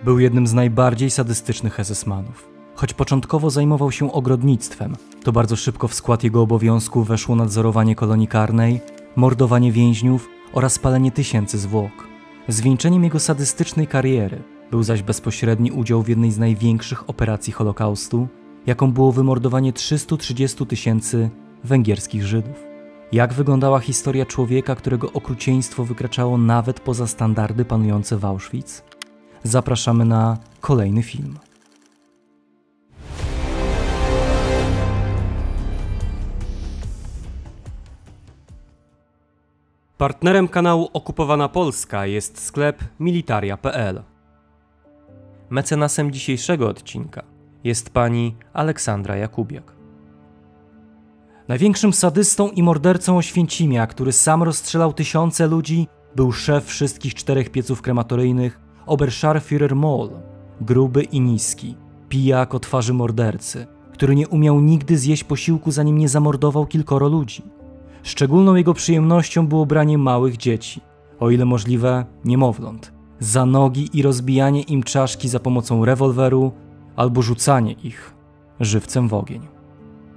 Był jednym z najbardziej sadystycznych SS-manów. Choć początkowo zajmował się ogrodnictwem, to bardzo szybko w skład jego obowiązków weszło nadzorowanie kolonii karnej, mordowanie więźniów oraz palenie tysięcy zwłok. Zwieńczeniem jego sadystycznej kariery był zaś bezpośredni udział w jednej z największych operacji Holokaustu, jaką było wymordowanie 330 000 węgierskich Żydów. Jak wyglądała historia człowieka, którego okrucieństwo wykraczało nawet poza standardy panujące w Auschwitz? Zapraszamy na kolejny film. Partnerem kanału Okupowana Polska jest sklep militaria.pl. Mecenasem dzisiejszego odcinka jest pani Aleksandra Jakubiak. Największym sadystą i mordercą Oświęcimia, który sam rozstrzelał tysiące ludzi, był szef wszystkich 4 pieców krematoryjnych, Oberscharführer Moll. Gruby i niski, pijak o twarzy mordercy, który nie umiał nigdy zjeść posiłku, zanim nie zamordował kilkoro ludzi. Szczególną jego przyjemnością było branie małych dzieci, o ile możliwe niemowląt, za nogi i rozbijanie im czaszki za pomocą rewolweru albo rzucanie ich żywcem w ogień.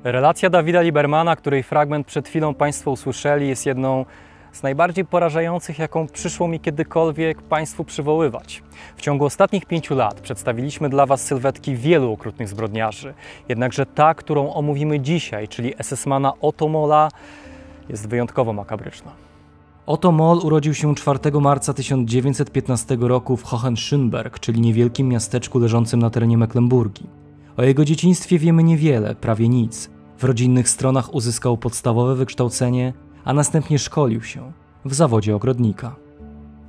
Relacja Dawida Liebermana, której fragment przed chwilą Państwo usłyszeli, jest jedną z najbardziej porażających, jaką przyszło mi kiedykolwiek Państwu przywoływać. W ciągu ostatnich 5 lat przedstawiliśmy dla Was sylwetki wielu okrutnych zbrodniarzy, jednakże ta, którą omówimy dzisiaj, czyli SS-mana Otto Molla, jest wyjątkowo makabryczna. Otto Moll urodził się 4 marca 1915 roku w Hohenschönberg, czyli niewielkim miasteczku leżącym na terenie Mecklenburgii. O jego dzieciństwie wiemy niewiele, prawie nic. W rodzinnych stronach uzyskał podstawowe wykształcenie, a następnie szkolił się w zawodzie ogrodnika.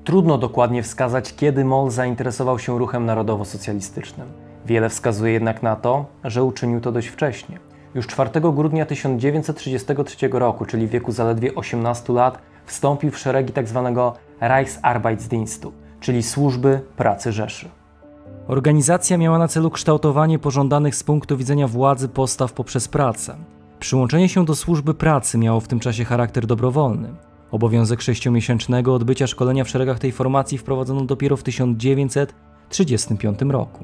Trudno dokładnie wskazać, kiedy Moll zainteresował się ruchem narodowo-socjalistycznym. Wiele wskazuje jednak na to, że uczynił to dość wcześnie. Już 4 grudnia 1933 roku, czyli w wieku zaledwie 18 lat, wstąpił w szeregi tzw. Reichsarbeitsdienstu, czyli służby pracy Rzeszy. Organizacja miała na celu kształtowanie pożądanych z punktu widzenia władzy postaw poprzez pracę. Przyłączenie się do służby pracy miało w tym czasie charakter dobrowolny. Obowiązek 6-miesięcznego odbycia szkolenia w szeregach tej formacji wprowadzono dopiero w 1935 roku.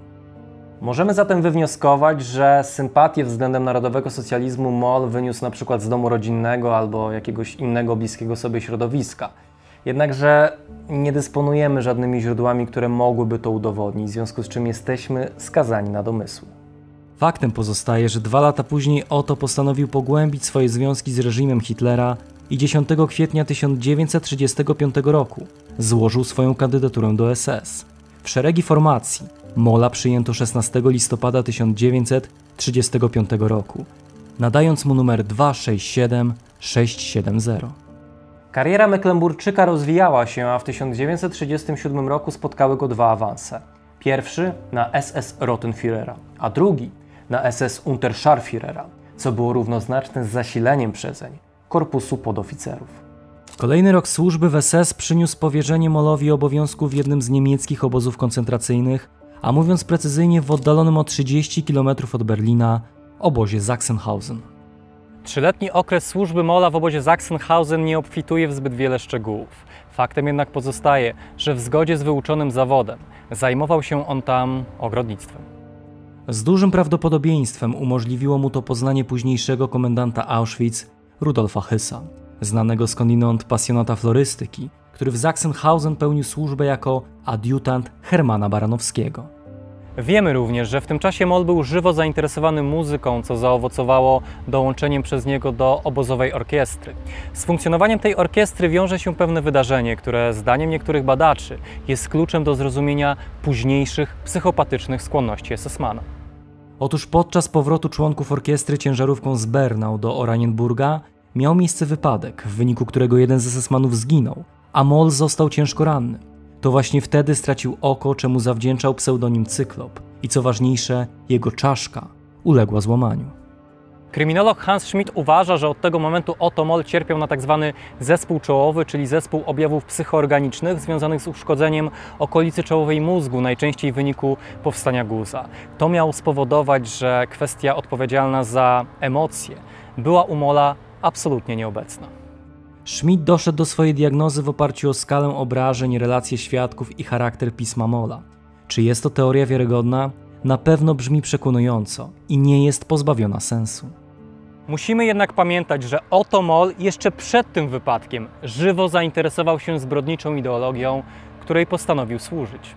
Możemy zatem wywnioskować, że sympatię względem narodowego socjalizmu Moll wyniósł na przykład z domu rodzinnego albo jakiegoś innego bliskiego sobie środowiska. Jednakże nie dysponujemy żadnymi źródłami, które mogłyby to udowodnić, w związku z czym jesteśmy skazani na domysły. Faktem pozostaje, że 2 lata później Otto postanowił pogłębić swoje związki z reżimem Hitlera i 10 kwietnia 1935 roku złożył swoją kandydaturę do SS. W szeregi formacji Molla przyjęto 16 listopada 1935 roku, nadając mu numer 267670. Kariera Mecklenburczyka rozwijała się, a w 1937 roku spotkały go 2 awanse. Pierwszy na SS Rottenführera, a drugi na SS Unterscharführera, co było równoznaczne z zasileniem przezeń korpusu podoficerów. Kolejny rok służby w SS przyniósł powierzenie Mollowi obowiązków w jednym z niemieckich obozów koncentracyjnych, a mówiąc precyzyjnie w oddalonym o 30 km od Berlina obozie Sachsenhausen. 3-letni okres służby Molla w obozie Sachsenhausen nie obfituje w zbyt wiele szczegółów. Faktem jednak pozostaje, że w zgodzie z wyuczonym zawodem zajmował się on tam ogrodnictwem. Z dużym prawdopodobieństwem umożliwiło mu to poznanie późniejszego komendanta Auschwitz, Rudolfa Hüssa, znanego skądinąd pasjonata florystyki, który w Sachsenhausen pełnił służbę jako adiutant Hermana Baranowskiego. Wiemy również, że w tym czasie Moll był żywo zainteresowany muzyką, co zaowocowało dołączeniem przez niego do obozowej orkiestry. Z funkcjonowaniem tej orkiestry wiąże się pewne wydarzenie, które zdaniem niektórych badaczy jest kluczem do zrozumienia późniejszych psychopatycznych skłonności SS-mana. Otóż podczas powrotu członków orkiestry ciężarówką z Bernau do Oranienburga miał miejsce wypadek, w wyniku którego jeden z SS-manów zginął, a Moll został ciężko ranny. To właśnie wtedy stracił oko, czemu zawdzięczał pseudonim Cyklop i co ważniejsze, jego czaszka uległa złamaniu. Kryminolog Hans Schmidt uważa, że od tego momentu Otto Moll cierpiał na tzw. zespół czołowy, czyli zespół objawów psychoorganicznych związanych z uszkodzeniem okolicy czołowej mózgu, najczęściej w wyniku powstania guza. To miało spowodować, że kwestia odpowiedzialna za emocje była u Molla absolutnie nieobecna. Schmidt doszedł do swojej diagnozy w oparciu o skalę obrażeń, relacje świadków i charakter pisma Molla. Czy jest to teoria wiarygodna? Na pewno brzmi przekonująco i nie jest pozbawiona sensu. Musimy jednak pamiętać, że Otto Moll jeszcze przed tym wypadkiem żywo zainteresował się zbrodniczą ideologią, której postanowił służyć.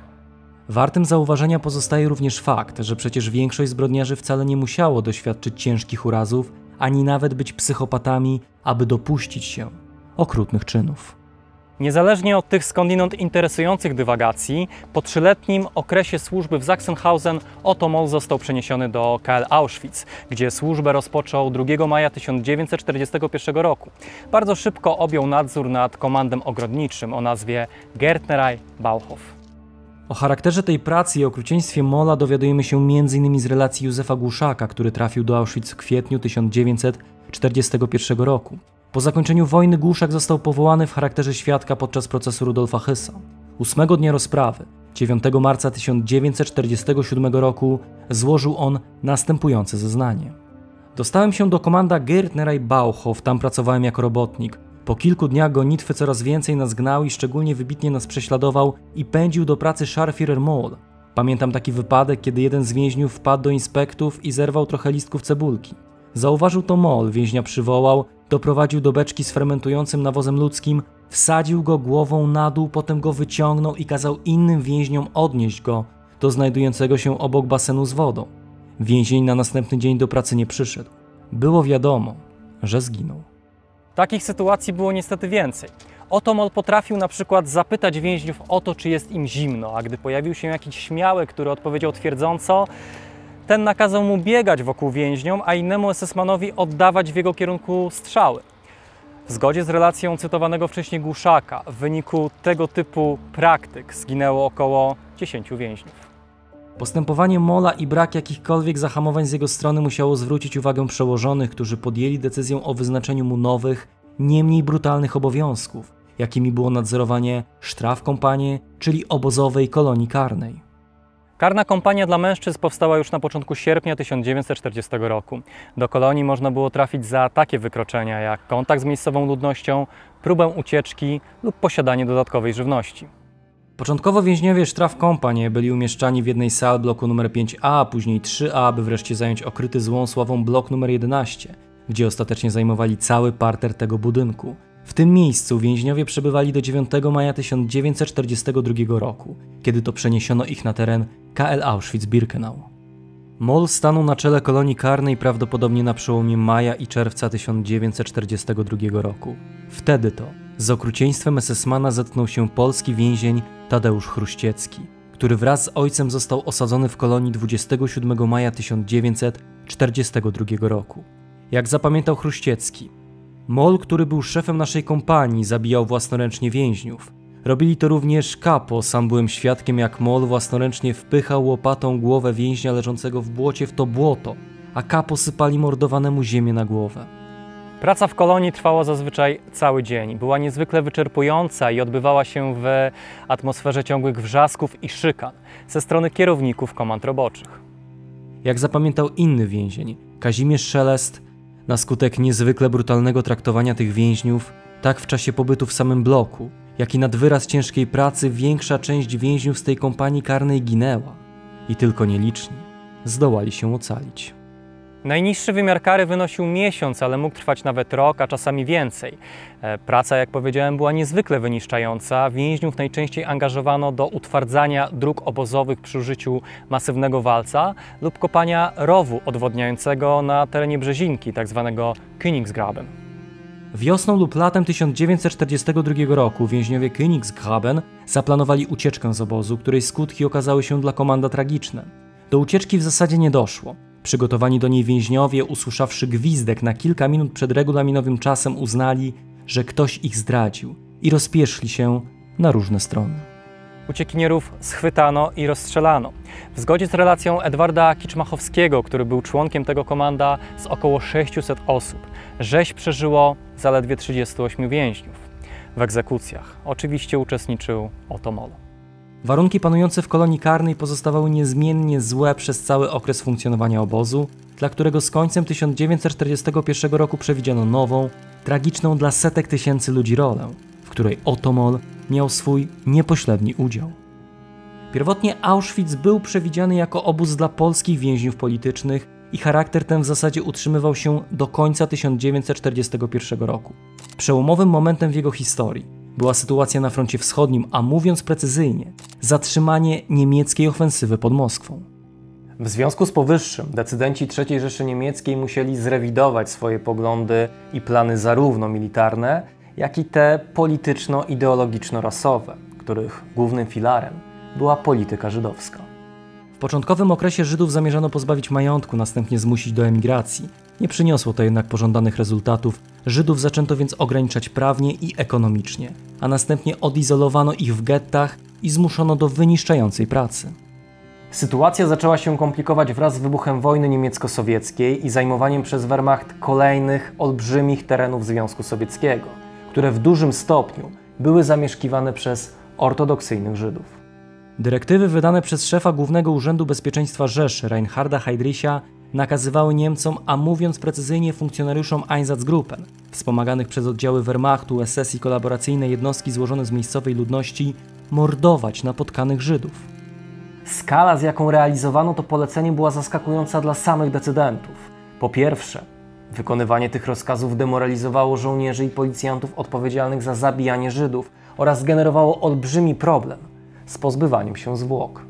Wartym zauważenia pozostaje również fakt, że przecież większość zbrodniarzy wcale nie musiało doświadczyć ciężkich urazów, ani nawet być psychopatami, aby dopuścić się okrutnych czynów. Niezależnie od tych skądinąd interesujących dywagacji, po 3-letnim okresie służby w Sachsenhausen Otto Moll został przeniesiony do KL Auschwitz, gdzie służbę rozpoczął 2 maja 1941 roku. Bardzo szybko objął nadzór nad komandem ogrodniczym o nazwie Gärtnerei Bauhof. O charakterze tej pracy i okrucieństwie Molla dowiadujemy się m.in. z relacji Józefa Głuszaka, który trafił do Auschwitz w kwietniu 1941 roku. Po zakończeniu wojny Głuszak został powołany w charakterze świadka podczas procesu Rudolfa Hyssa. 8 dnia rozprawy, 9 marca 1947 roku, złożył on następujące zeznanie. Dostałem się do komanda Gärtnerei Bauhof, tam pracowałem jako robotnik. Po kilku dniach gonitwy coraz więcej nas gnał i szczególnie wybitnie nas prześladował i pędził do pracy Scharführer Moll. Pamiętam taki wypadek, kiedy jeden z więźniów wpadł do inspektów i zerwał trochę listków cebulki. Zauważył to Moll, więźnia przywołał, doprowadził do beczki z fermentującym nawozem ludzkim, wsadził go głową na dół, potem go wyciągnął i kazał innym więźniom odnieść go do znajdującego się obok basenu z wodą. Więzień na następny dzień do pracy nie przyszedł. Było wiadomo, że zginął. Takich sytuacji było niestety więcej. Otto Moll potrafił na przykład zapytać więźniów o to, czy jest im zimno, a gdy pojawił się jakiś śmiały, który odpowiedział twierdząco, ten nakazał mu biegać wokół więźniom, a innemu SS-manowi oddawać w jego kierunku strzały. W zgodzie z relacją cytowanego wcześniej Głuszaka, w wyniku tego typu praktyk zginęło około 10 więźniów. Postępowanie Molla i brak jakichkolwiek zahamowań z jego strony musiało zwrócić uwagę przełożonych, którzy podjęli decyzję o wyznaczeniu mu nowych, nie mniej brutalnych obowiązków, jakimi było nadzorowanie Strafkompanii, czyli obozowej kolonii karnej. Karna kompania dla mężczyzn powstała już na początku sierpnia 1940 roku. Do kolonii można było trafić za takie wykroczenia jak kontakt z miejscową ludnością, próbę ucieczki lub posiadanie dodatkowej żywności. Początkowo więźniowie Strafkompanii byli umieszczani w jednej sali bloku nr 5A, a później 3A, by wreszcie zająć okryty złą sławą blok nr 11, gdzie ostatecznie zajmowali cały parter tego budynku. W tym miejscu więźniowie przebywali do 9 maja 1942 roku, kiedy to przeniesiono ich na teren KL Auschwitz-Birkenau. Moll stanął na czele kolonii karnej prawdopodobnie na przełomie maja i czerwca 1942 roku. Wtedy to z okrucieństwem SS-mana zetknął się polski więzień Tadeusz Chruściecki, który wraz z ojcem został osadzony w kolonii 27 maja 1942 roku. Jak zapamiętał Chruściecki, Moll, który był szefem naszej kompanii, zabijał własnoręcznie więźniów. Robili to również Kapo, sam byłem świadkiem, jak Moll własnoręcznie wpychał łopatą głowę więźnia leżącego w błocie w to błoto, a Kapo sypali mordowanemu ziemię na głowę. Praca w kolonii trwała zazwyczaj cały dzień. Była niezwykle wyczerpująca i odbywała się w atmosferze ciągłych wrzasków i szykan ze strony kierowników komand roboczych. Jak zapamiętał inny więzień, Kazimierz Szelest, na skutek niezwykle brutalnego traktowania tych więźniów, tak w czasie pobytu w samym bloku, jak i nad wyraz ciężkiej pracy większa część więźniów z tej kompanii karnej ginęła i tylko nieliczni zdołali się ocalić. Najniższy wymiar kary wynosił miesiąc, ale mógł trwać nawet rok, a czasami więcej. Praca, jak powiedziałem, była niezwykle wyniszczająca. Więźniów najczęściej angażowano do utwardzania dróg obozowych przy użyciu masywnego walca lub kopania rowu odwodniającego na terenie Brzezinki, tzw. Königsgraben. Wiosną lub latem 1942 roku więźniowie Königsgraben zaplanowali ucieczkę z obozu, której skutki okazały się dla komanda tragiczne. Do ucieczki w zasadzie nie doszło. Przygotowani do niej więźniowie, usłyszawszy gwizdek na kilka minut przed regulaminowym czasem, uznali, że ktoś ich zdradził i rozpieszli się na różne strony. Uciekinierów schwytano i rozstrzelano. W zgodzie z relacją Edwarda Kiczmachowskiego, który był członkiem tego komanda, z około 600 osób, rzeź przeżyło zaledwie 38 więźniów. W egzekucjach oczywiście uczestniczył Otto Moll. Warunki panujące w kolonii karnej pozostawały niezmiennie złe przez cały okres funkcjonowania obozu, dla którego z końcem 1941 roku przewidziano nową, tragiczną dla setek tysięcy ludzi rolę, w której Otto Moll miał swój niepośredni udział. Pierwotnie Auschwitz był przewidziany jako obóz dla polskich więźniów politycznych i charakter ten w zasadzie utrzymywał się do końca 1941 roku. Przełomowym momentem w jego historii była sytuacja na froncie wschodnim, a mówiąc precyzyjnie, zatrzymanie niemieckiej ofensywy pod Moskwą. W związku z powyższym decydenci III Rzeszy Niemieckiej musieli zrewidować swoje poglądy i plany zarówno militarne, jak i te polityczno-ideologiczno-rasowe, których głównym filarem była polityka żydowska. W początkowym okresie Żydów zamierzano pozbawić majątku, następnie zmusić do emigracji. Nie przyniosło to jednak pożądanych rezultatów, Żydów zaczęto więc ograniczać prawnie i ekonomicznie, a następnie odizolowano ich w gettach i zmuszono do wyniszczającej pracy. Sytuacja zaczęła się komplikować wraz z wybuchem wojny niemiecko-sowieckiej i zajmowaniem przez Wehrmacht kolejnych olbrzymich terenów Związku Sowieckiego, które w dużym stopniu były zamieszkiwane przez ortodoksyjnych Żydów. Dyrektywy wydane przez szefa Głównego Urzędu Bezpieczeństwa Rzeszy, Reinharda Heydricha, nakazywały Niemcom, a mówiąc precyzyjnie funkcjonariuszom Einsatzgruppen, wspomaganych przez oddziały Wehrmachtu, SS i kolaboracyjne jednostki złożone z miejscowej ludności, mordować napotkanych Żydów. Skala, z jaką realizowano to polecenie, była zaskakująca dla samych decydentów. Po pierwsze, wykonywanie tych rozkazów demoralizowało żołnierzy i policjantów odpowiedzialnych za zabijanie Żydów oraz generowało olbrzymi problem z pozbywaniem się zwłok.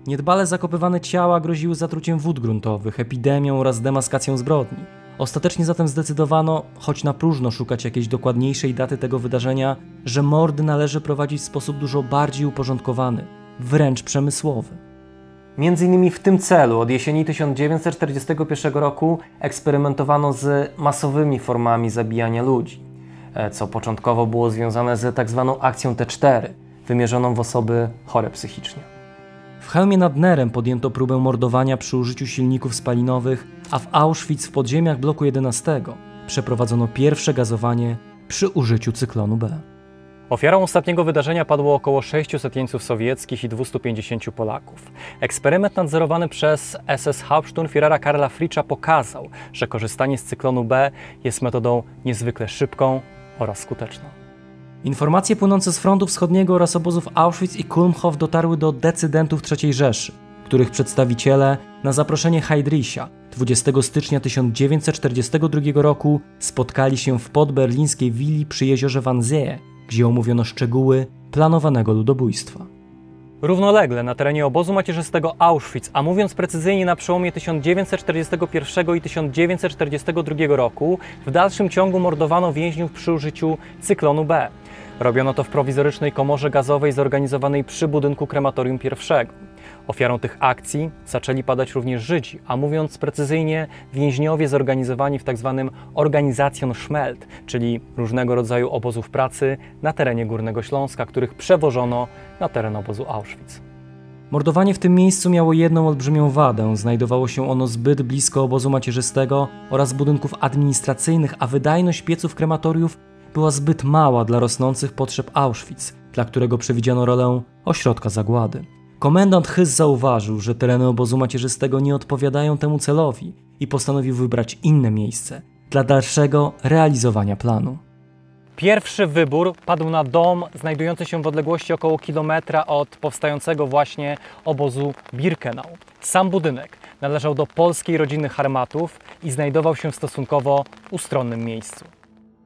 Niedbale zakopywane ciała groziły zatruciem wód gruntowych, epidemią oraz demaskacją zbrodni. Ostatecznie zatem zdecydowano, choć na próżno szukać jakiejś dokładniejszej daty tego wydarzenia, że mordy należy prowadzić w sposób dużo bardziej uporządkowany, wręcz przemysłowy. Między innymi w tym celu od jesieni 1941 roku eksperymentowano z masowymi formami zabijania ludzi, co początkowo było związane z tzw. akcją T4, wymierzoną w osoby chore psychicznie. W Chełmie nad Nerem podjęto próbę mordowania przy użyciu silników spalinowych, a w Auschwitz w podziemiach bloku 11 przeprowadzono pierwsze gazowanie przy użyciu cyklonu B. Ofiarą ostatniego wydarzenia padło około 600 jeńców sowieckich i 250 Polaków. Eksperyment nadzorowany przez SS Hauptsturmführera Karla Fritzscha pokazał, że korzystanie z cyklonu B jest metodą niezwykle szybką oraz skuteczną. Informacje płynące z frontu wschodniego oraz obozów Auschwitz i Kulmhof dotarły do decydentów III Rzeszy, których przedstawiciele na zaproszenie Heydricha 20 stycznia 1942 roku spotkali się w podberlińskiej willi przy jeziorze Wannsee, gdzie omówiono szczegóły planowanego ludobójstwa. Równolegle na terenie obozu macierzystego Auschwitz, a mówiąc precyzyjnie na przełomie 1941 i 1942 roku, w dalszym ciągu mordowano więźniów przy użyciu cyklonu B. Robiono to w prowizorycznej komorze gazowej zorganizowanej przy budynku krematorium I. Ofiarą tych akcji zaczęli padać również Żydzi, a mówiąc precyzyjnie więźniowie zorganizowani w tzw. Organisation-Schmeld, czyli różnego rodzaju obozów pracy na terenie Górnego Śląska, których przewożono na teren obozu Auschwitz. Mordowanie w tym miejscu miało jedną olbrzymią wadę. Znajdowało się ono zbyt blisko obozu macierzystego oraz budynków administracyjnych, a wydajność pieców krematoriów była zbyt mała dla rosnących potrzeb Auschwitz, dla którego przewidziano rolę ośrodka zagłady. Komendant Hyss zauważył, że tereny obozu macierzystego nie odpowiadają temu celowi i postanowił wybrać inne miejsce dla dalszego realizowania planu. Pierwszy wybór padł na dom znajdujący się w odległości około kilometra od powstającego właśnie obozu Birkenau. Sam budynek należał do polskiej rodziny Harmatów i znajdował się w stosunkowo ustronnym miejscu.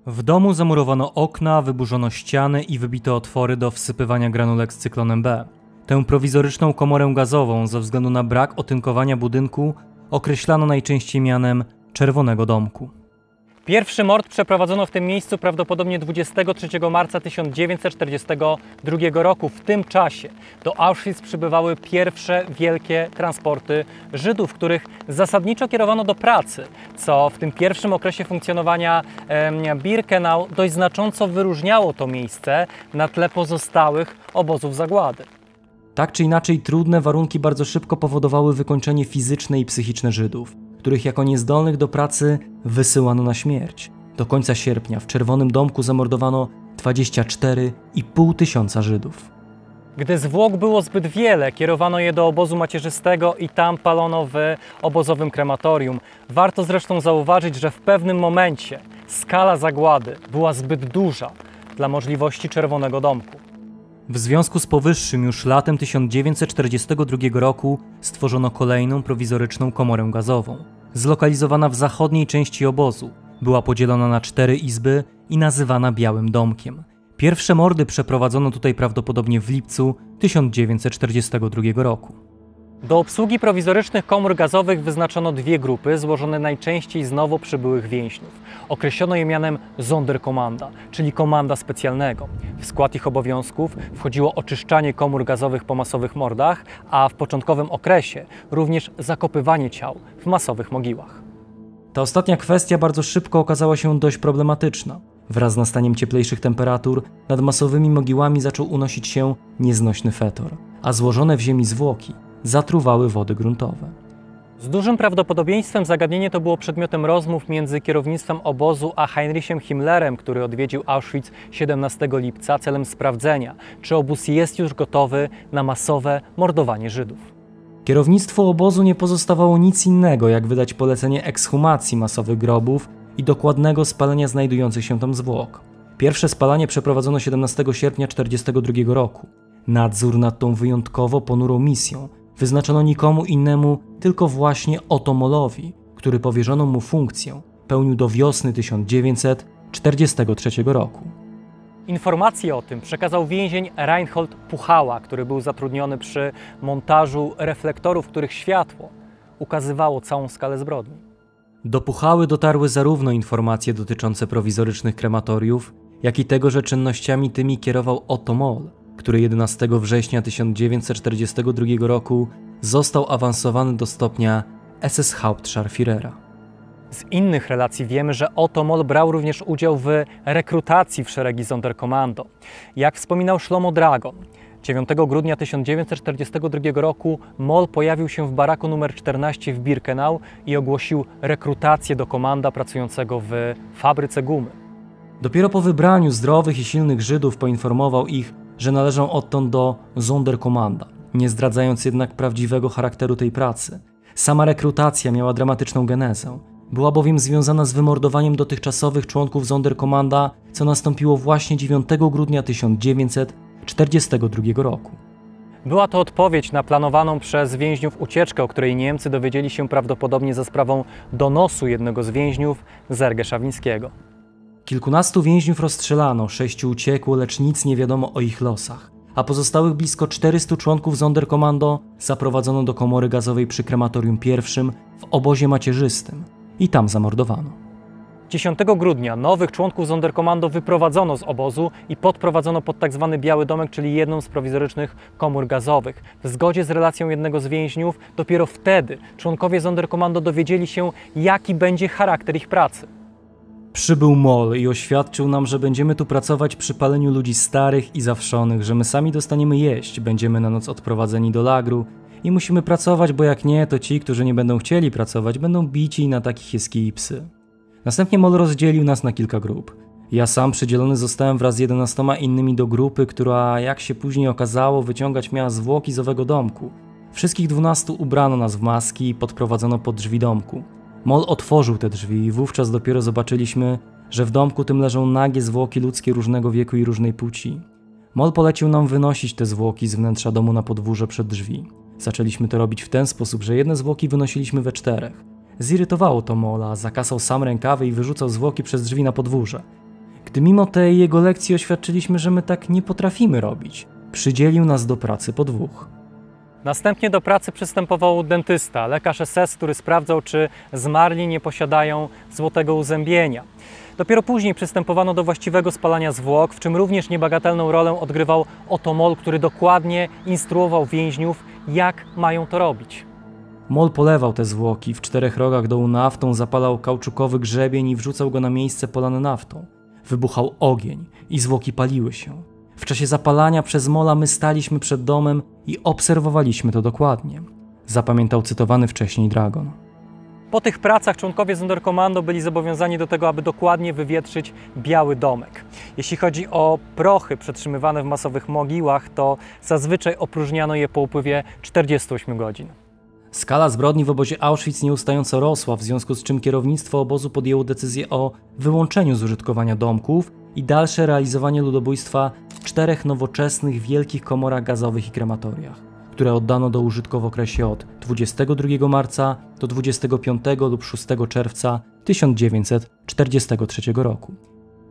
W domu zamurowano okna, wyburzono ściany i wybito otwory do wsypywania granulek z cyklonem B. Tę prowizoryczną komorę gazową ze względu na brak otynkowania budynku określano najczęściej mianem Czerwonego Domku. Pierwszy mord przeprowadzono w tym miejscu prawdopodobnie 23 marca 1942 roku. W tym czasie do Auschwitz przybywały pierwsze wielkie transporty Żydów, których zasadniczo kierowano do pracy, co w tym pierwszym okresie funkcjonowania Birkenau dość znacząco wyróżniało to miejsce na tle pozostałych obozów zagłady. Tak czy inaczej trudne warunki bardzo szybko powodowały wykończenie fizyczne i psychiczne Żydów, których jako niezdolnych do pracy wysyłano na śmierć. Do końca sierpnia w Czerwonym Domku zamordowano 24,5 tysiąca Żydów. Gdy zwłok było zbyt wiele, kierowano je do obozu macierzystego i tam palono w obozowym krematorium. Warto zresztą zauważyć, że w pewnym momencie skala zagłady była zbyt duża dla możliwości Czerwonego Domku. W związku z powyższym już latem 1942 roku stworzono kolejną prowizoryczną komorę gazową. Zlokalizowana w zachodniej części obozu, była podzielona na 4 izby i nazywana Białym Domkiem. Pierwsze mordy przeprowadzono tutaj prawdopodobnie w lipcu 1942 roku. Do obsługi prowizorycznych komór gazowych wyznaczono 2 grupy złożone najczęściej z nowo przybyłych więźniów. Określono je mianem Sonderkommanda, czyli komanda specjalnego. W skład ich obowiązków wchodziło oczyszczanie komór gazowych po masowych mordach, a w początkowym okresie również zakopywanie ciał w masowych mogiłach. Ta ostatnia kwestia bardzo szybko okazała się dość problematyczna. Wraz z nastaniem cieplejszych temperatur nad masowymi mogiłami zaczął unosić się nieznośny fetor, a złożone w ziemi zwłoki zatruwały wody gruntowe. Z dużym prawdopodobieństwem zagadnienie to było przedmiotem rozmów między kierownictwem obozu a Heinrichem Himmlerem, który odwiedził Auschwitz 17 lipca celem sprawdzenia, czy obóz jest już gotowy na masowe mordowanie Żydów. Kierownictwu obozu nie pozostawało nic innego, jak wydać polecenie ekshumacji masowych grobów i dokładnego spalenia znajdujących się tam zwłok. Pierwsze spalanie przeprowadzono 17 sierpnia 1942 roku. Nadzór nad tą wyjątkowo ponurą misją wyznaczono nikomu innemu, tylko właśnie Otto Mollowi, który powierzoną mu funkcję pełnił do wiosny 1943 roku. Informację o tym przekazał więzień Reinhold Puchała, który był zatrudniony przy montażu reflektorów, których światło ukazywało całą skalę zbrodni. Do Puchały dotarły zarówno informacje dotyczące prowizorycznych krematoriów, jak i tego, że czynnościami tymi kierował Otto Moll, który 11 września 1942 roku został awansowany do stopnia SS-Hauptscharführera. Z innych relacji wiemy, że Otto Moll brał również udział w rekrutacji w szeregi Sonderkommando. Jak wspominał Shlomo Dragon, 9 grudnia 1942 roku Moll pojawił się w baraku nr 14 w Birkenau i ogłosił rekrutację do komanda pracującego w fabryce gumy. Dopiero po wybraniu zdrowych i silnych Żydów poinformował ich, że należą odtąd do Sonderkommanda, nie zdradzając jednak prawdziwego charakteru tej pracy. Sama rekrutacja miała dramatyczną genezę. Była bowiem związana z wymordowaniem dotychczasowych członków Sonderkommanda, co nastąpiło właśnie 9 grudnia 1942 roku. Była to odpowiedź na planowaną przez więźniów ucieczkę, o której Niemcy dowiedzieli się prawdopodobnie za sprawą donosu jednego z więźniów, Zerge Szawińskiego. Kilkunastu więźniów rozstrzelano, 6 uciekło, lecz nic nie wiadomo o ich losach, a pozostałych blisko 400 członków Sonderkommando zaprowadzono do komory gazowej przy krematorium pierwszym w obozie macierzystym i tam zamordowano. 10 grudnia nowych członków Sonderkommando wyprowadzono z obozu i podprowadzono pod tzw. Biały Domek, czyli jedną z prowizorycznych komór gazowych. W zgodzie z relacją jednego z więźniów, dopiero wtedy członkowie Sonderkommando dowiedzieli się, jaki będzie charakter ich pracy. Przybył Moll i oświadczył nam, że będziemy tu pracować przy paleniu ludzi starych i zawszonych, że my sami dostaniemy jeść, będziemy na noc odprowadzeni do lagru i musimy pracować, bo jak nie, to ci, którzy nie będą chcieli pracować, będą bici i na takich jest kij i psy. Następnie Moll rozdzielił nas na kilka grup. Ja sam przydzielony zostałem wraz z 11 innymi do grupy, która, jak się później okazało, wyciągać miała zwłoki z owego domku. Wszystkich 12 ubrano nas w maski i podprowadzono pod drzwi domku. Moll otworzył te drzwi i wówczas dopiero zobaczyliśmy, że w domku tym leżą nagie zwłoki ludzkie różnego wieku i różnej płci. Moll polecił nam wynosić te zwłoki z wnętrza domu na podwórze przed drzwi. Zaczęliśmy to robić w ten sposób, że jedne zwłoki wynosiliśmy we 4. Zirytowało to Molla, zakasał sam rękawy i wyrzucał zwłoki przez drzwi na podwórze. Gdy mimo tej jego lekcji oświadczyliśmy, że my tak nie potrafimy robić, przydzielił nas do pracy po 2. Następnie do pracy przystępował dentysta, lekarz SS, który sprawdzał, czy zmarli nie posiadają złotego uzębienia. Dopiero później przystępowano do właściwego spalania zwłok, w czym również niebagatelną rolę odgrywał Otto Moll, który dokładnie instruował więźniów, jak mają to robić. Moll polewał te zwłoki, w 4 rogach dołu naftą zapalał kauczukowy grzebień i wrzucał go na miejsce polane naftą. Wybuchał ogień i zwłoki paliły się. W czasie zapalania przez Molla my staliśmy przed domem i obserwowaliśmy to dokładnie. Zapamiętał cytowany wcześniej Dragon. Po tych pracach członkowie Sonderkommando byli zobowiązani do tego, aby dokładnie wywietrzyć Biały Domek. Jeśli chodzi o prochy przetrzymywane w masowych mogiłach, to zazwyczaj opróżniano je po upływie 48 godzin. Skala zbrodni w obozie Auschwitz nieustająco rosła, w związku z czym kierownictwo obozu podjęło decyzję o wyłączeniu z użytkowania domków i dalsze realizowanie ludobójstwa w 4 nowoczesnych wielkich komorach gazowych i krematoriach, które oddano do użytku w okresie od 22 marca do 25 lub 6 czerwca 1943 roku.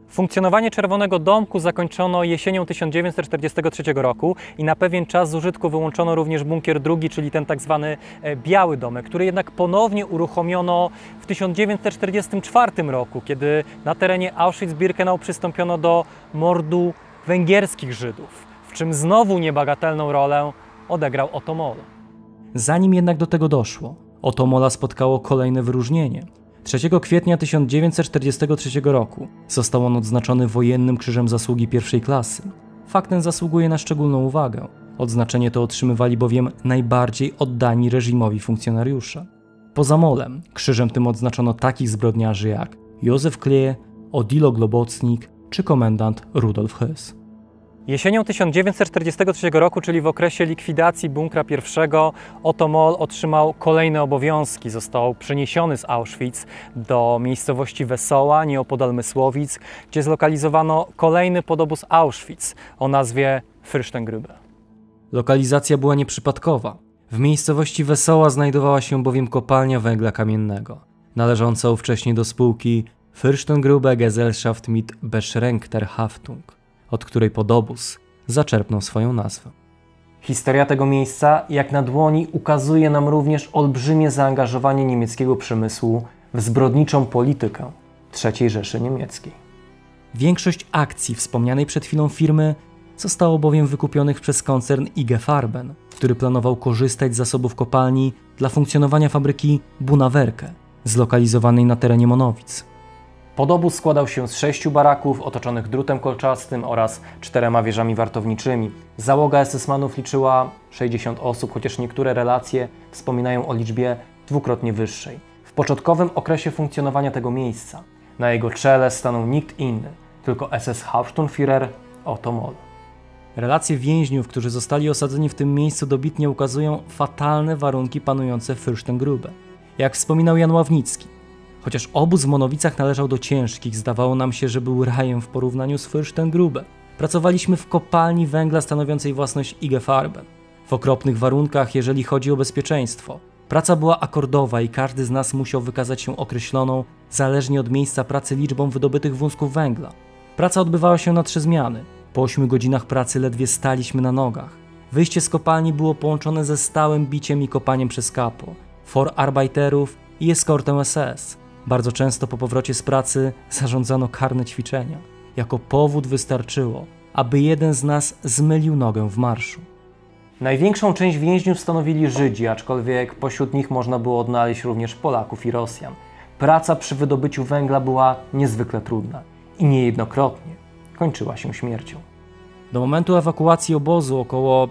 Funkcjonowanie Czerwonego Domku zakończono jesienią 1943 roku i na pewien czas z użytku wyłączono również bunkier drugi, czyli ten tak zwany Biały Domek, który jednak ponownie uruchomiono w 1944 roku, kiedy na terenie Auschwitz-Birkenau przystąpiono do mordu węgierskich Żydów, w czym znowu niebagatelną rolę odegrał Otto Moll. Zanim jednak do tego doszło, Otto Molla spotkało kolejne wyróżnienie. 3 kwietnia 1943 roku został on odznaczony Wojennym Krzyżem Zasługi I klasy. Fakt ten zasługuje na szczególną uwagę. Odznaczenie to otrzymywali bowiem najbardziej oddani reżimowi funkcjonariusze. Poza Mollem krzyżem tym odznaczono takich zbrodniarzy jak Józef Klee, Odilo Globocnik czy komendant Rudolf Hess. Jesienią 1943 roku, czyli w okresie likwidacji bunkra pierwszego, Otto Moll otrzymał kolejne obowiązki. Został przeniesiony z Auschwitz do miejscowości Wesoła, nieopodal Mysłowic, gdzie zlokalizowano kolejny podobóz Auschwitz o nazwie Fürstengrube. Lokalizacja była nieprzypadkowa. W miejscowości Wesoła znajdowała się bowiem kopalnia węgla kamiennego, należąca ówcześnie do spółki Fürstengrube Gesellschaft mit beschränkter Haftung, od której podobóz zaczerpnął swoją nazwę. Historia tego miejsca, jak na dłoni, ukazuje nam również olbrzymie zaangażowanie niemieckiego przemysłu w zbrodniczą politykę III Rzeszy Niemieckiej. Większość akcji wspomnianej przed chwilą firmy zostało bowiem wykupionych przez koncern IG Farben, który planował korzystać z zasobów kopalni dla funkcjonowania fabryki Bunawerke, zlokalizowanej na terenie Monowic. Podobóz składał się z 6 baraków otoczonych drutem kolczastym oraz 4 wieżami wartowniczymi. Załoga SS-manów liczyła 60 osób, chociaż niektóre relacje wspominają o liczbie dwukrotnie wyższej. W początkowym okresie funkcjonowania tego miejsca na jego czele stanął nikt inny, tylko SS-Hauptsturmführer Otto Moll. Relacje więźniów, którzy zostali osadzeni w tym miejscu, dobitnie ukazują fatalne warunki panujące w Fürstengrube. Jak wspominał Jan Ławnicki, chociaż obóz w Monowicach należał do ciężkich, zdawało nam się, że był rajem w porównaniu z Fürstengrube. Pracowaliśmy w kopalni węgla stanowiącej własność IG Farben. W okropnych warunkach, jeżeli chodzi o bezpieczeństwo. Praca była akordowa i każdy z nas musiał wykazać się określoną, zależnie od miejsca pracy, liczbą wydobytych wąsków węgla. Praca odbywała się na 3 zmiany. Po 8 godzinach pracy ledwie staliśmy na nogach. Wyjście z kopalni było połączone ze stałym biciem i kopaniem przez kapo, Vorarbeiterów i eskortę SS. Bardzo często po powrocie z pracy zarządzano karne ćwiczenia. Jako powód wystarczyło, aby jeden z nas zmylił nogę w marszu. Największą część więźniów stanowili Żydzi, aczkolwiek pośród nich można było odnaleźć również Polaków i Rosjan. Praca przy wydobyciu węgla była niezwykle trudna i niejednokrotnie kończyła się śmiercią. Do momentu ewakuacji obozu około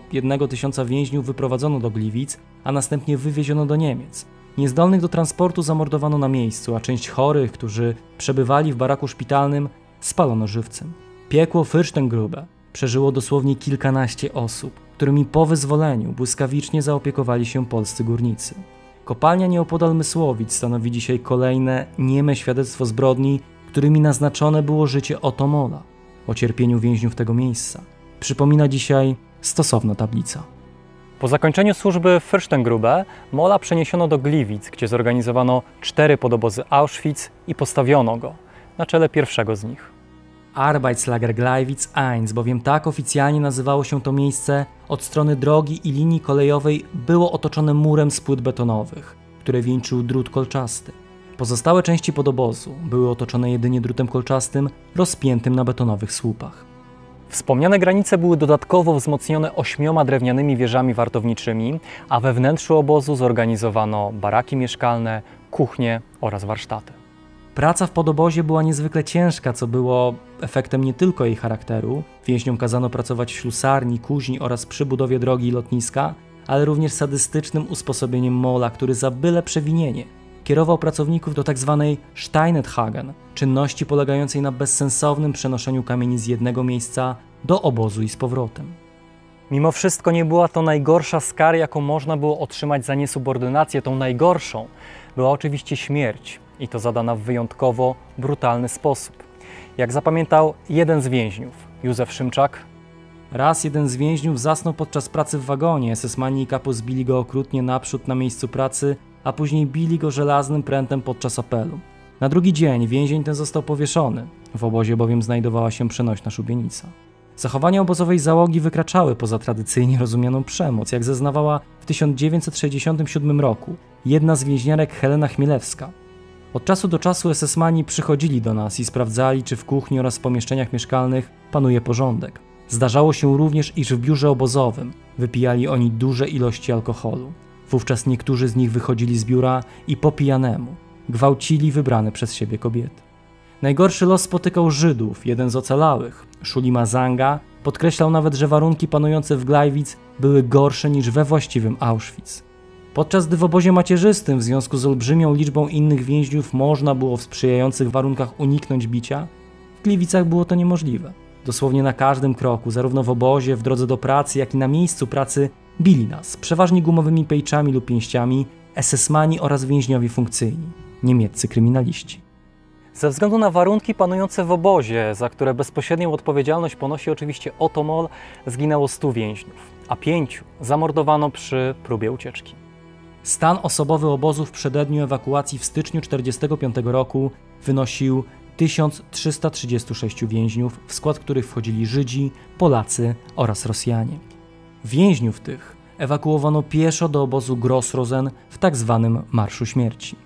1000 więźniów wyprowadzono do Gliwic, a następnie wywieziono do Niemiec. Niezdolnych do transportu zamordowano na miejscu, a część chorych, którzy przebywali w baraku szpitalnym, spalono żywcem. Piekło Fürstengrube przeżyło dosłownie kilkanaście osób, którymi po wyzwoleniu błyskawicznie zaopiekowali się polscy górnicy. Kopalnia nieopodal Mysłowic stanowi dzisiaj kolejne nieme świadectwo zbrodni, którymi naznaczone było życie Otto Molla. O cierpieniu więźniów tego miejsca przypomina dzisiaj stosowna tablica. Po zakończeniu służby w Fürstengrube Molla przeniesiono do Gliwic, gdzie zorganizowano 4 podobozy Auschwitz i postawiono go na czele pierwszego z nich. Arbeitslager Gleiwitz I, bowiem tak oficjalnie nazywało się to miejsce, od strony drogi i linii kolejowej było otoczone murem z płyt betonowych, które wieńczył drut kolczasty. Pozostałe części podobozu były otoczone jedynie drutem kolczastym rozpiętym na betonowych słupach. Wspomniane granice były dodatkowo wzmocnione 8 drewnianymi wieżami wartowniczymi, a we wnętrzu obozu zorganizowano baraki mieszkalne, kuchnie oraz warsztaty. Praca w podobozie była niezwykle ciężka, co było efektem nie tylko jej charakteru. Więźniom kazano pracować w ślusarni, kuźni oraz przy budowie drogi i lotniska, ale również sadystycznym usposobieniem Molla, który za byle przewinienie kierował pracowników do tzw. Steinethagen, czynności polegającej na bezsensownym przenoszeniu kamieni z jednego miejsca do obozu i z powrotem. Mimo wszystko nie była to najgorsza z kar, jaką można było otrzymać za niesubordynację. Tą najgorszą była oczywiście śmierć i to zadana w wyjątkowo brutalny sposób. Jak zapamiętał jeden z więźniów, Józef Szymczak, Raz jeden z więźniów zasnął podczas pracy w wagonie, SS-mani i kapo zbili go okrutnie naprzód na miejscu pracy, a później bili go żelaznym prętem podczas apelu. Na drugi dzień więzień ten został powieszony, w obozie bowiem znajdowała się przenośna szubienica. Zachowania obozowej załogi wykraczały poza tradycyjnie rozumianą przemoc, jak zeznawała w 1967 roku jedna z więźniarek Helena Chmielewska. Od czasu do czasu SS-mani przychodzili do nas i sprawdzali, czy w kuchni oraz w pomieszczeniach mieszkalnych panuje porządek. Zdarzało się również, iż w biurze obozowym wypijali oni duże ilości alkoholu. Wówczas niektórzy z nich wychodzili z biura i po pijanemu gwałcili wybrane przez siebie kobiety. Najgorszy los spotykał Żydów. Jeden z ocalałych, Szulima Zanga, podkreślał nawet, że warunki panujące w Gleiwitz były gorsze niż we właściwym Auschwitz. Podczas gdy w obozie macierzystym w związku z olbrzymią liczbą innych więźniów można było w sprzyjających warunkach uniknąć bicia, w Gliwicach było to niemożliwe. Dosłownie na każdym kroku, zarówno w obozie, w drodze do pracy, jak i na miejscu pracy, bili nas, przeważnie gumowymi pejczami lub pięściami, SS-mani oraz więźniowie funkcyjni, niemieccy kryminaliści. Ze względu na warunki panujące w obozie, za które bezpośrednią odpowiedzialność ponosi oczywiście Otto Moll, zginęło 100 więźniów, a 5 zamordowano przy próbie ucieczki. Stan osobowy obozu w przededniu ewakuacji w styczniu 1945 roku wynosił 1336 więźniów, w skład których wchodzili Żydzi, Polacy oraz Rosjanie. Więźniów tych ewakuowano pieszo do obozu Grossrosen w tzw. Marszu Śmierci.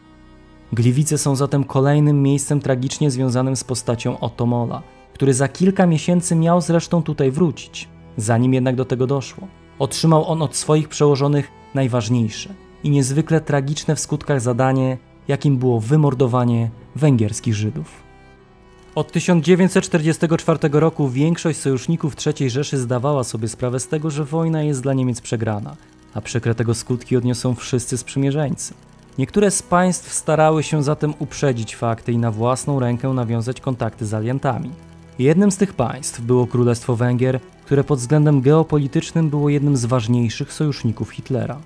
Gliwice są zatem kolejnym miejscem tragicznie związanym z postacią Otto Molla, który za kilka miesięcy miał zresztą tutaj wrócić. Zanim jednak do tego doszło, otrzymał on od swoich przełożonych najważniejsze i niezwykle tragiczne w skutkach zadanie, jakim było wymordowanie węgierskich Żydów. Od 1944 roku większość sojuszników III Rzeszy zdawała sobie sprawę z tego, że wojna jest dla Niemiec przegrana, a przykre tego skutki odniosą wszyscy sprzymierzeńcy. Niektóre z państw starały się zatem uprzedzić fakty i na własną rękę nawiązać kontakty z aliantami. Jednym z tych państw było Królestwo Węgier, które pod względem geopolitycznym było jednym z ważniejszych sojuszników Hitlera.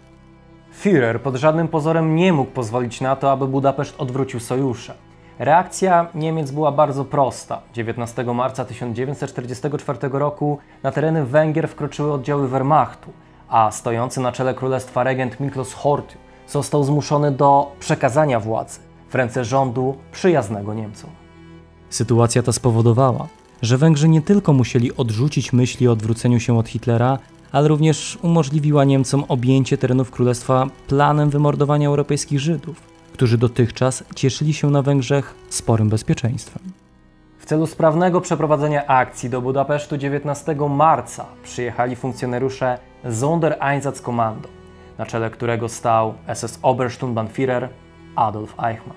Führer pod żadnym pozorem nie mógł pozwolić na to, aby Budapeszt odwrócił sojusze. Reakcja Niemiec była bardzo prosta. 19 marca 1944 roku na tereny Węgier wkroczyły oddziały Wehrmachtu, a stojący na czele królestwa regent Miklos Horthy został zmuszony do przekazania władzy w ręce rządu przyjaznego Niemcom. Sytuacja ta spowodowała, że Węgrzy nie tylko musieli odrzucić myśli o odwróceniu się od Hitlera, ale również umożliwiła Niemcom objęcie terenów królestwa planem wymordowania europejskich Żydów, którzy dotychczas cieszyli się na Węgrzech sporym bezpieczeństwem. W celu sprawnego przeprowadzenia akcji do Budapesztu 19 marca przyjechali funkcjonariusze Sondereinsatzkommando, na czele którego stał SS-Obersturmbannführer Adolf Eichmann.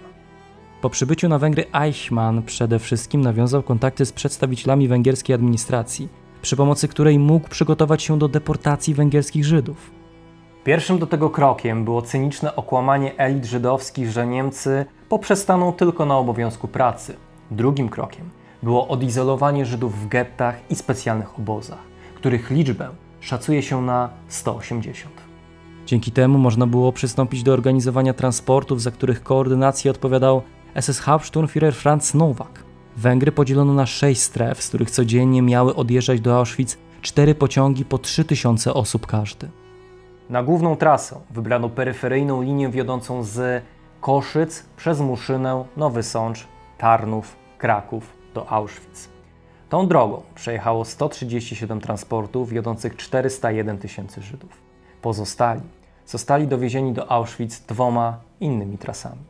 Po przybyciu na Węgry Eichmann przede wszystkim nawiązał kontakty z przedstawicielami węgierskiej administracji, przy pomocy której mógł przygotować się do deportacji węgierskich Żydów. Pierwszym do tego krokiem było cyniczne okłamanie elit żydowskich, że Niemcy poprzestaną tylko na obowiązku pracy. Drugim krokiem było odizolowanie Żydów w gettach i specjalnych obozach, których liczbę szacuje się na 180. Dzięki temu można było przystąpić do organizowania transportów, za których koordynację odpowiadał SS-Hauptsturmführer Franz Nowak. Węgry podzielono na 6 stref, z których codziennie miały odjeżdżać do Auschwitz 4 pociągi po 3000 osób każdy. Na główną trasę wybrano peryferyjną linię wiodącą z Koszyc przez Muszynę, Nowy Sącz, Tarnów, Kraków do Auschwitz. Tą drogą przejechało 137 transportów wiodących 401 tysięcy Żydów. Pozostali zostali dowiezieni do Auschwitz 2 innymi trasami.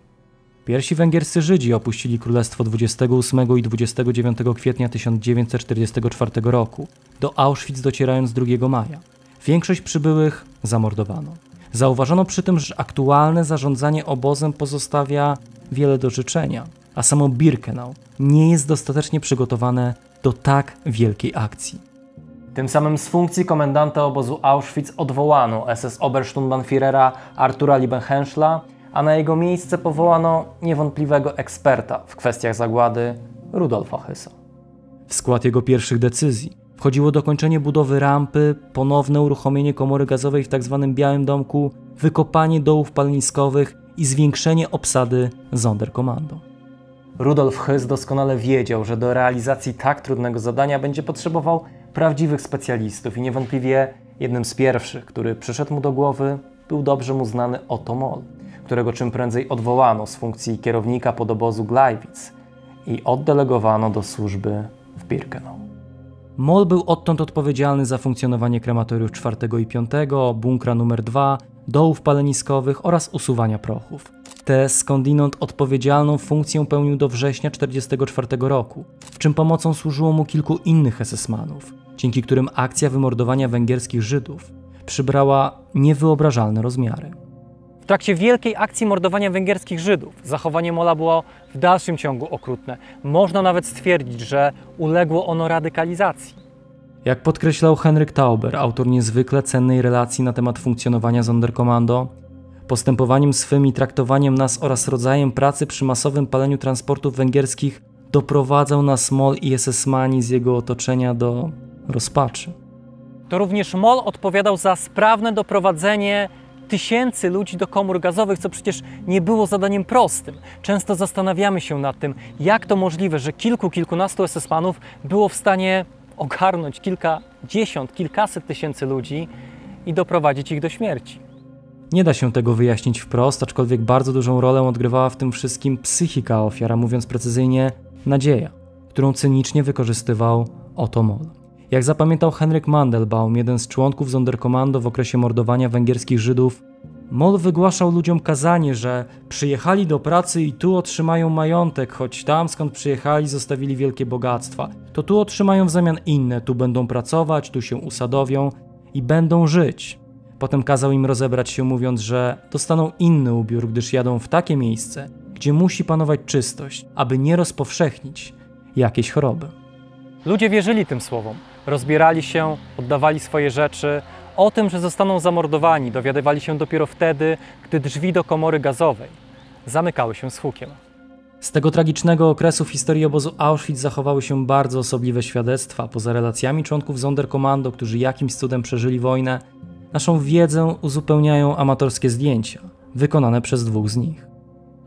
Pierwsi węgierscy Żydzi opuścili królestwo 28 i 29 kwietnia 1944 roku, do Auschwitz docierając 2 maja. Większość przybyłych zamordowano. Zauważono przy tym, że aktualne zarządzanie obozem pozostawia wiele do życzenia, a samo Birkenau nie jest dostatecznie przygotowane do tak wielkiej akcji. Tym samym z funkcji komendanta obozu Auschwitz odwołano SS-Obersturmbannführera Artura Liebenhenschla, a na jego miejsce powołano niewątpliwego eksperta w kwestiach zagłady Rudolfa Hössa. W skład jego pierwszych decyzji wchodziło dokończenie budowy rampy, ponowne uruchomienie komory gazowej w tzw. Białym Domku, wykopanie dołów paleniskowych i zwiększenie obsady Sonderkommando. Rudolf Höss doskonale wiedział, że do realizacji tak trudnego zadania będzie potrzebował prawdziwych specjalistów i niewątpliwie jednym z pierwszych, który przyszedł mu do głowy, był dobrze mu znany Otto Moll, którego czym prędzej odwołano z funkcji kierownika podobozu Gleiwitz i oddelegowano do służby w Birkenau. Moll był odtąd odpowiedzialny za funkcjonowanie krematoriów 4 i 5, bunkra numer 2, dołów paleniskowych oraz usuwania prochów. Tę skądinąd odpowiedzialną funkcję pełnił do września 1944 roku, w czym pomocą służyło mu kilku innych SS-manów, dzięki którym akcja wymordowania węgierskich Żydów przybrała niewyobrażalne rozmiary. W trakcie wielkiej akcji mordowania węgierskich Żydów zachowanie Molla było w dalszym ciągu okrutne. Można nawet stwierdzić, że uległo ono radykalizacji. Jak podkreślał Henryk Tauber, autor niezwykle cennej relacji na temat funkcjonowania Sonderkommando, postępowaniem swym i traktowaniem nas oraz rodzajem pracy przy masowym paleniu transportów węgierskich doprowadzał nas Moll i SS-mani z jego otoczenia do rozpaczy. To również Moll odpowiadał za sprawne doprowadzenie tysięcy ludzi do komór gazowych, co przecież nie było zadaniem prostym. Często zastanawiamy się nad tym, jak to możliwe, że kilkunastu SS-manów było w stanie ogarnąć kilkadziesiąt, kilkaset tysięcy ludzi i doprowadzić ich do śmierci. Nie da się tego wyjaśnić wprost, aczkolwiek bardzo dużą rolę odgrywała w tym wszystkim psychika ofiar, a mówiąc precyzyjnie, nadzieja, którą cynicznie wykorzystywał Otto Moll. Jak zapamiętał Henryk Mandelbaum, jeden z członków Sonderkommando w okresie mordowania węgierskich Żydów, Moll wygłaszał ludziom kazanie, że przyjechali do pracy i tu otrzymają majątek, choć tam skąd przyjechali zostawili wielkie bogactwa. To tu otrzymają w zamian inne, tu będą pracować, tu się usadowią i będą żyć. Potem kazał im rozebrać się, mówiąc, że dostaną inny ubiór, gdyż jadą w takie miejsce, gdzie musi panować czystość, aby nie rozpowszechnić jakiejś choroby. Ludzie wierzyli tym słowom, rozbierali się, oddawali swoje rzeczy. O tym, że zostaną zamordowani, dowiadywali się dopiero wtedy, gdy drzwi do komory gazowej zamykały się z hukiem. Z tego tragicznego okresu w historii obozu Auschwitz zachowały się bardzo osobliwe świadectwa. Poza relacjami członków Sonderkommando, którzy jakimś cudem przeżyli wojnę, naszą wiedzę uzupełniają amatorskie zdjęcia, wykonane przez dwóch z nich.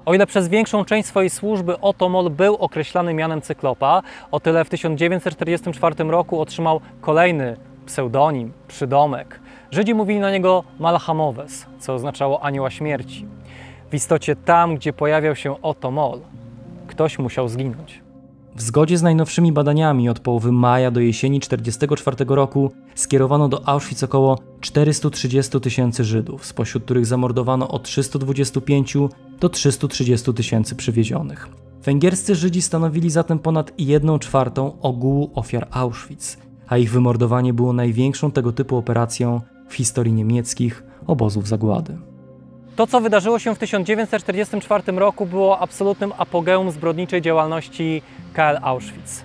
O ile przez większą część swojej służby Otto Moll był określany mianem Cyklopa, o tyle w 1944 roku otrzymał kolejny pseudonim, przydomek. Żydzi mówili na niego Malachamowes, co oznaczało anioła śmierci. W istocie tam, gdzie pojawiał się Otto Moll, ktoś musiał zginąć. W zgodzie z najnowszymi badaniami od połowy maja do jesieni 1944 roku skierowano do Auschwitz około 430 tysięcy Żydów, spośród których zamordowano od 325 do 330 tysięcy przywiezionych. Węgierscy Żydzi stanowili zatem ponad 1/4 ogółu ofiar Auschwitz, a ich wymordowanie było największą tego typu operacją w historii niemieckich obozów zagłady. To, co wydarzyło się w 1944 roku, było absolutnym apogeum zbrodniczej działalności KL Auschwitz.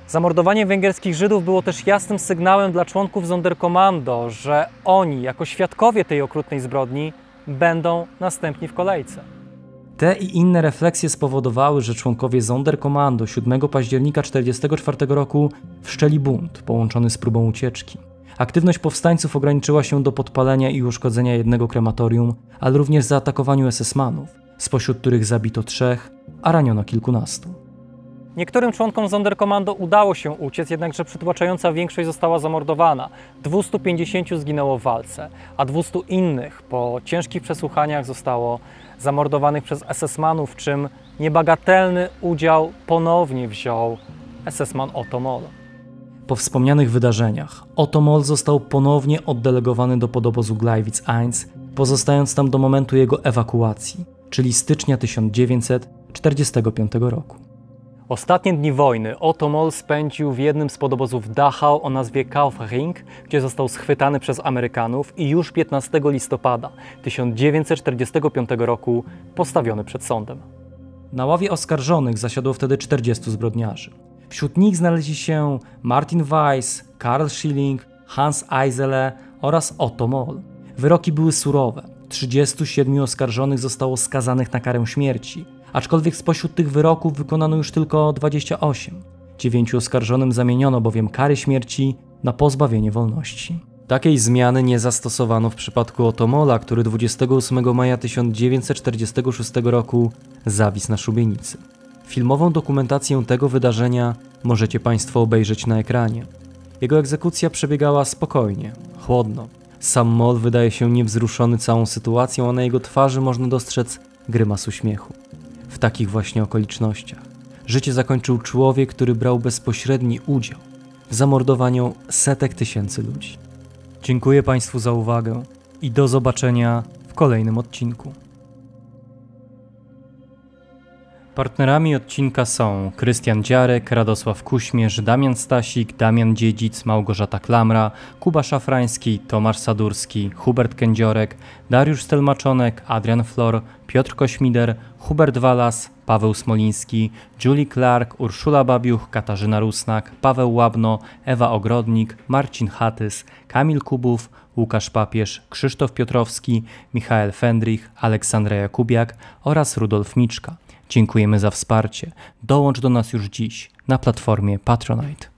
Zamordowanie węgierskich Żydów było też jasnym sygnałem dla członków Sonderkommando, że oni, jako świadkowie tej okrutnej zbrodni, będą następni w kolejce. Te i inne refleksje spowodowały, że członkowie Sonderkommando 7 października 1944 roku wszczęli bunt połączony z próbą ucieczki. Aktywność powstańców ograniczyła się do podpalenia i uszkodzenia jednego krematorium, ale również zaatakowaniu SS-manów, spośród których zabito 3, a raniono kilkunastu. Niektórym członkom Sonderkommando udało się uciec, jednakże przytłaczająca większość została zamordowana. 250 zginęło w walce, a 200 innych po ciężkich przesłuchaniach zostało zamordowanych przez SS-manów, w czym niebagatelny udział ponownie wziął SS-man Otto Moll. Po wspomnianych wydarzeniach Otto Moll został ponownie oddelegowany do podobozu Gleiwitz I, pozostając tam do momentu jego ewakuacji, czyli stycznia 1945 roku. Ostatnie dni wojny Otto Moll spędził w jednym z podobozów Dachau o nazwie Kaufering, gdzie został schwytany przez Amerykanów i już 15 listopada 1945 roku postawiony przed sądem. Na ławie oskarżonych zasiadło wtedy 40 zbrodniarzy. Wśród nich znaleźli się Martin Weiss, Karl Schilling, Hans Eisele oraz Otto Moll. Wyroki były surowe. 37 oskarżonych zostało skazanych na karę śmierci, aczkolwiek spośród tych wyroków wykonano już tylko 28. 9 oskarżonym zamieniono bowiem kary śmierci na pozbawienie wolności. Takiej zmiany nie zastosowano w przypadku Otto Molla, który 28 maja 1946 roku zawisł na szubienicy. Filmową dokumentację tego wydarzenia możecie Państwo obejrzeć na ekranie. Jego egzekucja przebiegała spokojnie, chłodno. Sam Moll wydaje się niewzruszony całą sytuacją, a na jego twarzy można dostrzec grymas uśmiechu. W takich właśnie okolicznościach życie zakończył człowiek, który brał bezpośredni udział w zamordowaniu setek tysięcy ludzi. Dziękuję Państwu za uwagę i do zobaczenia w kolejnym odcinku. Partnerami odcinka są Krystian Dziarek, Radosław Kuśmierz, Damian Stasik, Damian Dziedzic, Małgorzata Klamra, Kuba Szafrański, Tomasz Sadurski, Hubert Kędziorek, Dariusz Stelmaczonek, Adrian Flor, Piotr Kośmider, Hubert Walas, Paweł Smoliński, Julie Clark, Urszula Babiuch, Katarzyna Rusnak, Paweł Łabno, Ewa Ogrodnik, Marcin Hatys, Kamil Kubów, Łukasz Papież, Krzysztof Piotrowski, Michael Fendrich, Aleksandra Jakubiak oraz Rudolf Miczka. Dziękujemy za wsparcie. Dołącz do nas już dziś na platformie Patronite.